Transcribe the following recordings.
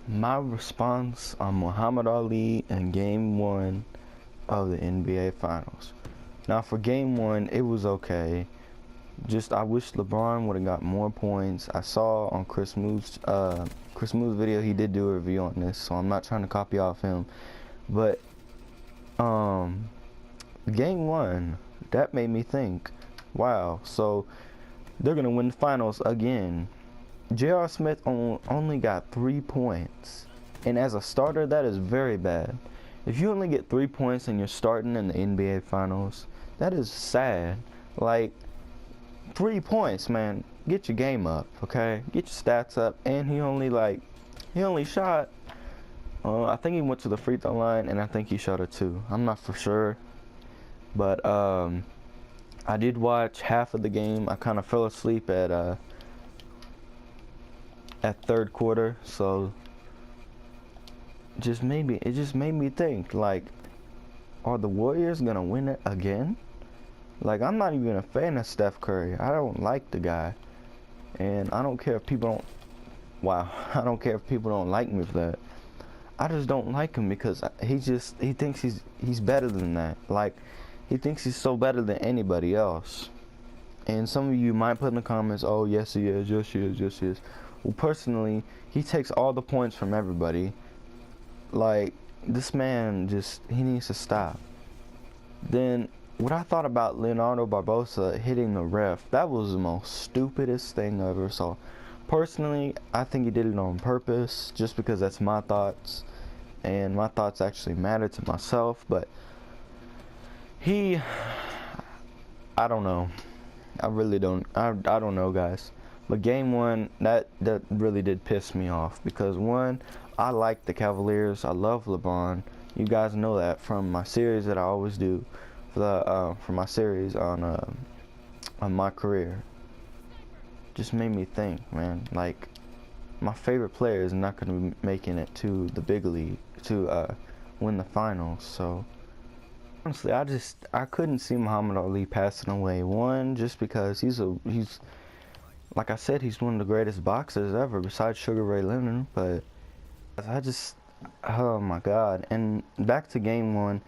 My response on Muhammad Ali in Game 1 of the NBA Finals. Now for Game 1, it was okay. Just I wish LeBron would have got more points. I saw on Chris Moore's video, he did do a review on this, so I'm not trying to copy off him. But Game 1, that made me think, wow, so they're gonna win the finals again. J.R. Smith only got 3 points, and as a starter, that is very bad. If you only get 3 points and you're starting in the NBA Finals, that is sad. Like, 3 points, man. Get your game up, okay? Get your stats up. And he only shot. I think he went to the free throw line, and I think he shot it too. I'm not for sure, but I did watch half of the game. I kind of fell asleep at third quarter, so it just made me think, like, are the Warriors gonna win it again? Like, I'm not even a fan of Steph Curry. I don't like the guy, and I don't care if people don't. Wow, I don't care if people don't like me for that. I just don't like him because he thinks he's better than that. Like, he thinks he's so better than anybody else. And some of you might put in the comments, oh, yes he is, yes he is, yes he is. Well, personally, he takes all the points from everybody. Like, this man he needs to stop. Then, what I thought about Leonardo Barbosa hitting the ref, that was the most stupidest thing I ever saw. Personally, I think he did it on purpose, just because that's my thoughts, and my thoughts actually matter to myself, but I don't know. I really don't. I don't know, guys. But Game 1, that really did piss me off, because one, I like the Cavaliers. I love LeBron. You guys know that from my series that I always do, for my series on my career. Just made me think, man. Like, my favorite player is not going to be making it to the big league to win the finals. So honestly, I couldn't see Muhammad Ali passing away. One, just because he's like I said, he's one of the greatest boxers ever, besides Sugar Ray Leonard. But oh my God. And back to Game 1.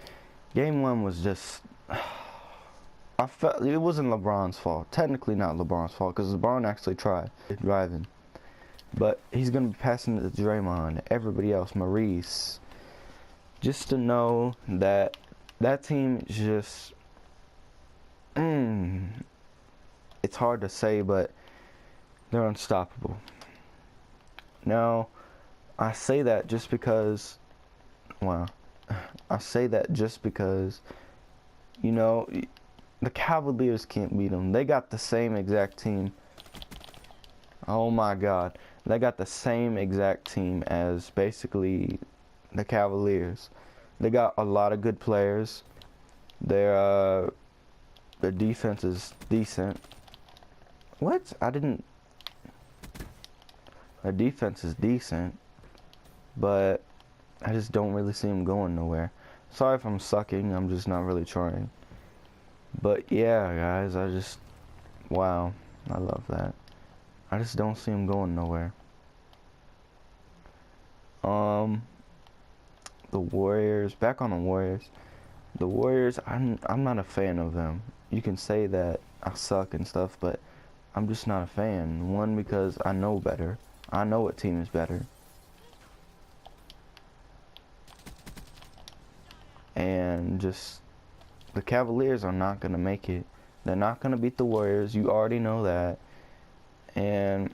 Game 1 was just, I felt it wasn't LeBron's fault. Technically not LeBron's fault, because LeBron actually tried driving. But he's going to be passing it to Draymond, everybody else, Maurice. Just to know that that team is just, it's hard to say, but they're unstoppable. Now, I say that just because, well, I say that just because, you know, the Cavaliers can't beat them. They got the same exact team. Oh my God. They got the same exact team as basically the Cavaliers. They got a lot of good players. Their defense is decent. What? Their defense is decent, but I just don't really see them going nowhere. Sorry if I'm sucking, I'm just not really trying. But yeah, guys, wow, I love that. I just don't see them going nowhere. The Warriors, back on the Warriors. The Warriors, I'm not a fan of them. You can say that I suck and stuff, but I'm just not a fan. One, because I know better. I know what team is better. And just, the Cavaliers are not going to make it. They're not going to beat the Warriors. You already know that. And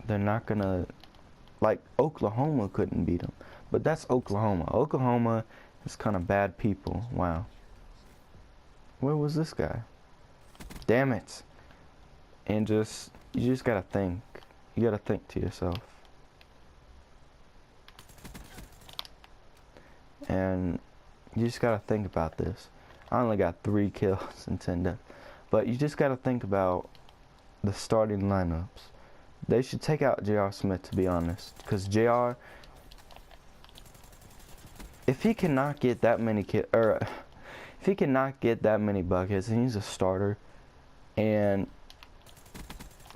they're not going to, like, Oklahoma couldn't beat them. But that's Oklahoma. Oklahoma is kind of bad people. Wow. Where was this guy? Damn it. And you just got to think. You got to think to yourself. And you just gotta think about this. I only got 3 kills and 10 deaths. But you just gotta think about the starting lineups. They should take out J.R. Smith, to be honest. Because J.R., if he cannot get that many if he cannot get that many buckets, and he's a starter, and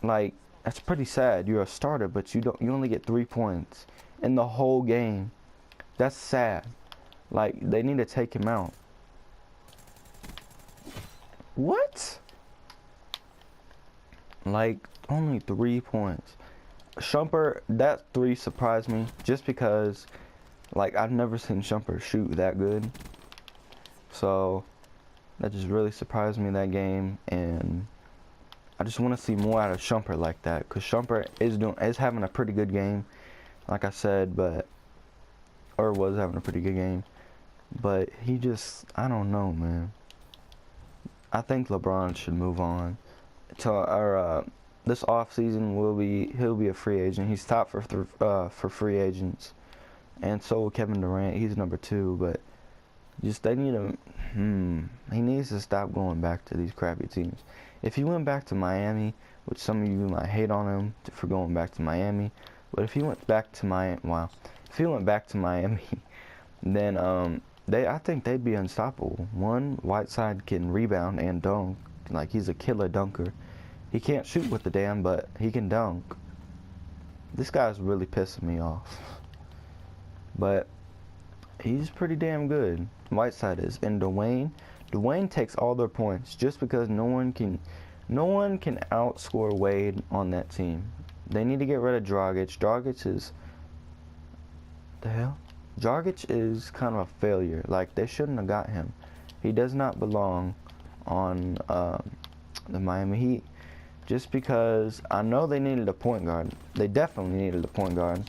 like, That's pretty sad. You're a starter, but you only get 3 points in the whole game. That's sad. Like, they need to take him out. What? Like, only 3 points. Shumper, that 3 surprised me just because, like, I've never seen Shumper shoot that good. So, that just really surprised me that game, and I just want to see more out of Shumper like that, because Shumper is having a pretty good game, like I said, or was having a pretty good game, but he just, I don't know, man. I think LeBron should move on. This off season he'll be a free agent. He's top for free agents, and so will Kevin Durant. He's number 2, but just they need him. He needs to stop going back to these crappy teams. If he went back to Miami, which some of you might hate on him for going back to Miami, but if he went back to if he went back to Miami, then I think they'd be unstoppable. One, Whiteside can rebound and dunk. Like, he's a killer dunker. He can't shoot with the damn, but he can dunk. This guy's really pissing me off. But he's pretty damn good. Whiteside is. And Dwayne takes all their points just because no one can outscore Wade on that team. They need to get rid of Dragic. Dragic is kind of a failure. Like, they shouldn't have got him. He does not belong on the Miami Heat. Just because I know they needed a point guard. They definitely needed a point guard.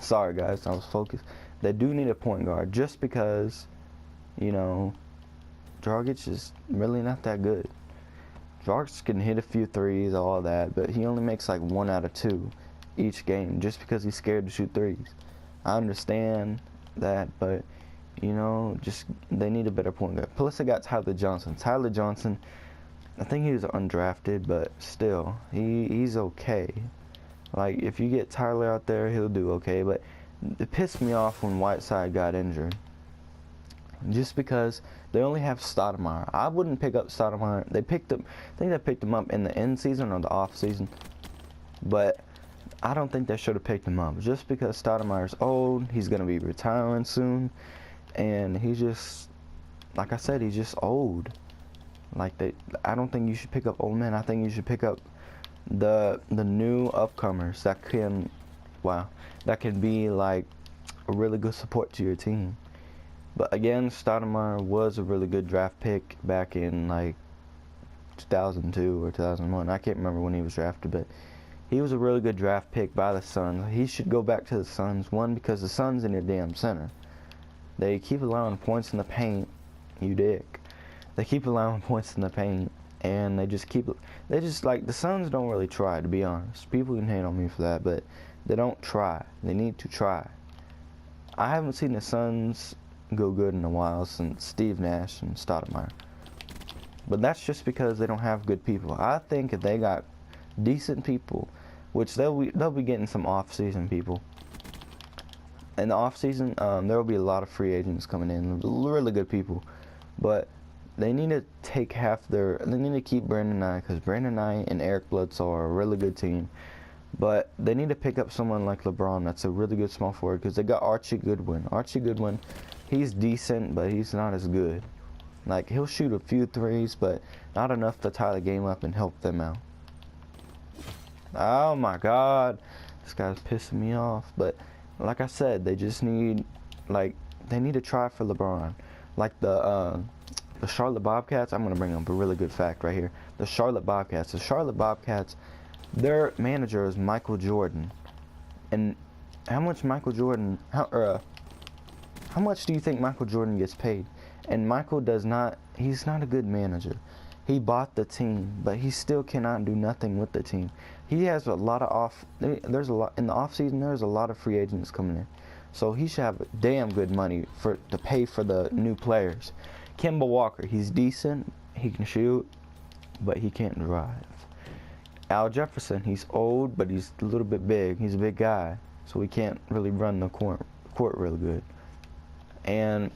Sorry guys, I was focused. They do need a point guard just because, you know, Dragic is really not that good. Dragic can hit a few threes, all that, but he only makes like 1 out of 2 each game just because he's scared to shoot threes. I understand that, but you know, just they need a better point guard. Plus they got Tyler Johnson. Tyler Johnson, I think he was undrafted, but still, he's okay. Like, if you get Tyler out there, he'll do okay. But it pissed me off when Whiteside got injured, just because they only have Stoudemire. I wouldn't pick up Stoudemire. I think they picked him up in the end season or the off season, but I don't think they should have picked him up just because Stoudemire's old. He's gonna be retiring soon, and he's just, like I said, he's just old. Like, I don't think you should pick up old men. I think you should pick up the new upcomers that can be like a really good support to your team. But again, Stoudemire was a really good draft pick back in like 2002 or 2001. I can't remember when he was drafted, but he was a really good draft pick by the Suns. He should go back to the Suns. One, because the Suns in their damn center. They keep allowing points in the paint. You dick. They keep allowing points in the paint, and they just like, the Suns don't really try, to be honest. People can hate on me for that, but they don't try. They need to try. I haven't seen the Suns go good in a while since Steve Nash and Stoudemire. But that's just because they don't have good people. I think if they got decent people, which they'll be getting some off-season people. In the off-season, there will be a lot of free agents coming in, really good people. But they need to they need to keep Brandon Knight, because Brandon Knight and Eric Bledsoe are a really good team. But they need to pick up someone like LeBron that's a really good small forward, because they got Archie Goodwin. Archie Goodwin, he's decent, but he's not as good. Like, he'll shoot a few threes, but not enough to tie the game up and help them out. Oh my God, this guy's pissing me off. But like I said, they just need, they need to try for LeBron. Like the Charlotte Bobcats, I'm gonna bring up a really good fact right here. The Charlotte Bobcats, their manager is Michael Jordan. And how much do you think Michael Jordan gets paid? And Michael he's not a good manager. He bought the team, but he still cannot do nothing with the team. He has a lot of in the off season, there's a lot of free agents coming in. So he should have damn good money to pay for the new players. Kemba Walker, he's decent, he can shoot, but he can't drive. Al Jefferson, he's old, but he's a little bit big. He's a big guy, so he can't really run the court real good. And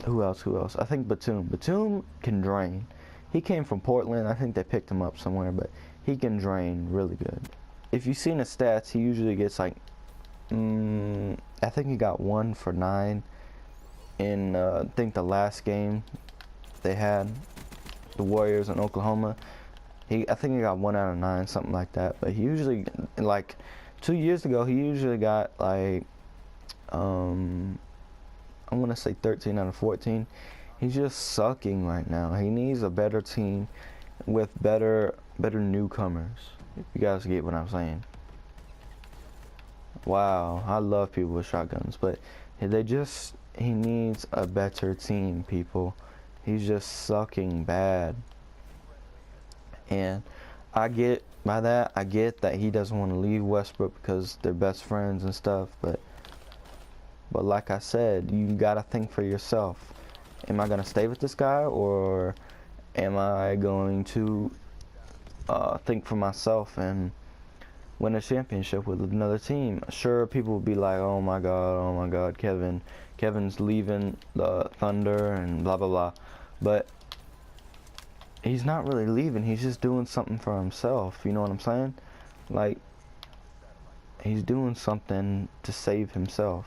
Who else? Who else? I think Batum. Batum can drain. He came from Portland. I think they picked him up somewhere, but he can drain really good. If you've seen his stats, he usually gets like, I think he got 1 for 9 in, I think the last game they had, the Warriors in Oklahoma. I think he got 1 out of 9, something like that. But he usually, like 2 years ago, he usually got like, I want to say 13 out of 14. He's just sucking right now. He needs a better team with better newcomers. If you guys get what I'm saying. Wow, I love people with shotguns, but he needs a better team, people. He's just sucking bad. And I get that he doesn't want to leave Westbrook because they're best friends and stuff, but like I said, you gotta think for yourself. Am I gonna stay with this guy, or am I going to think for myself and win a championship with another team? Sure, people will be like, oh my god, Kevin's leaving the Thunder and blah blah blah, but he's not really leaving. He's just doing something for himself. You know what I'm saying? Like, he's doing something to save himself.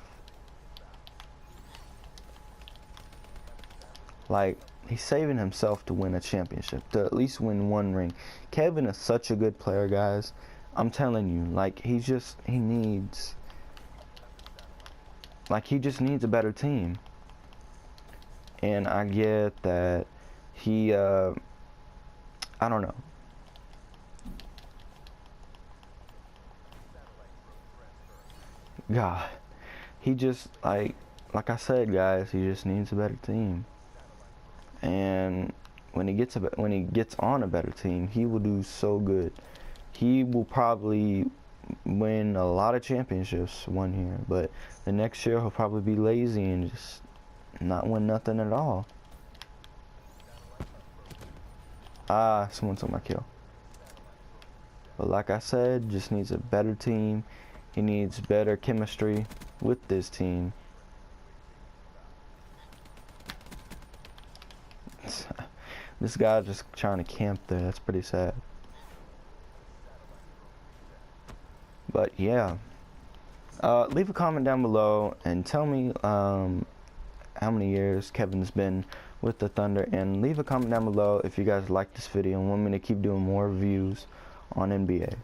Like, he's saving himself to win a championship, to at least win 1 ring. Kevin is such a good player, guys. I'm telling you, like, he just needs a better team. And I get that he, I don't know. God, he just, like I said, guys, he just needs a better team. And when he gets on a better team, he will do so good. He will probably win a lot of championships one year, but the next year he'll probably be lazy and just not win nothing at all. Ah, someone took my kill. But like I said, just needs a better team. He needs better chemistry with this team. This guy just trying to camp there. That's pretty sad. But yeah, leave a comment down below and tell me how many years Kevin's been with the Thunder, and leave a comment down below if you guys like this video and want me to keep doing more reviews on NBA.